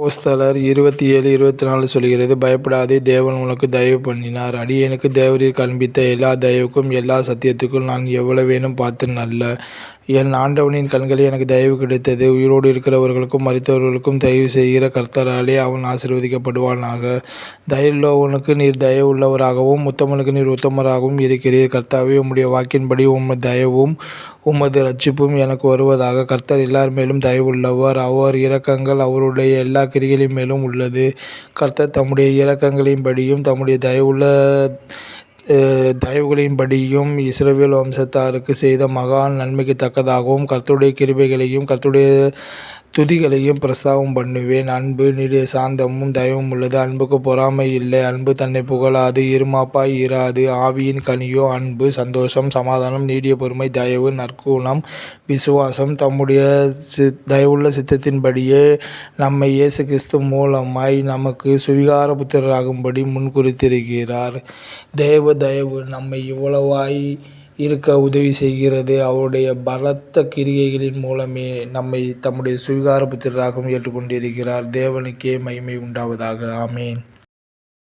அப்போஸ்தலர் 27:24 சொல்கிறது, பயப்படாதே, தேவன் உனக்கு தயவு பண்ணினார். அடியேனுக்கு தேவரீர் காண்பித்த எல்லா தயவுக்கும் எல்லா சத்தியத்துக்கும் நான் எவ்வளவேனும் பாத்திரன் அல்ல. என் ஆண்டவனின் கண்களில் எனக்கு தயவு கிடைத்தது. உயிரோடு இருக்கிறவர்களுக்கும் மரித்தவர்களுக்கும் தயவு செய்கிற கர்த்தராலே அவன் ஆசீர்வதிக்கப்படுவானாக. தயவுள்ளவனுக்கு நீர் தயவுள்ளவராகவும் உத்தமனுக்கு நீர் உத்தமராகவும் இருக்கிறீர். கர்த்தாவே, உம்முடைய வாக்கின்படி உமது தயவும் உமது இரட்சிப்பும் எனக்கு வருவதாக. கர்த்தர் எல்லார் மேலும் தயவுள்ளவர். அவர் இரக்கங்கள் அவருடைய எல்லா கிரிகளின் மேலும் உள்ளது. கர்த்தர் தம்முடைய இரக்கங்களின்படியும் தம்முடைய தயவுகளின்படியும் இஸ்ரவேல் வம்சத்தாருக்கு செய்த மகா நன்மைக்கு தக்கதாகவும் கர்த்தருடைய கிருபைகளையும் கர்த்தருடைய துதிகளையும் பிரஸ்தாபம் பண்ணுவேன். அன்பு நீடிய சாந்தமும் தயவும் உள்ளது. அன்புக்கு பொறாமை இல்லை. அன்பு தன்னை புகழாது, இருமாப்பாய் இராது. ஆவியின் கனியோ அன்பு, சந்தோஷம், சமாதானம், நீடிய பொறுமை, தயவு, நற்குணம், விசுவாசம். தம்முடைய தயவுள்ள சித்தத்தின்படியே நம்மை இயேசு கிறிஸ்து மூலமாய் நமக்கு சுவிகார புத்திரராகும்படி முன்குறித்திருக்கிறார். தயவு நம்மை இவ்வளவாய் இருக்க உதவி செய்கிறது. அவருடைய பலத்த கிரியைகளின் மூலமே நம்மை தம்முடைய சுவிகார புத்திரராகவும் ஏற்றுக்கொண்டிருக்கிறார். தேவனுக்கே மகிமை உண்டாவதாக. ஆமேன்.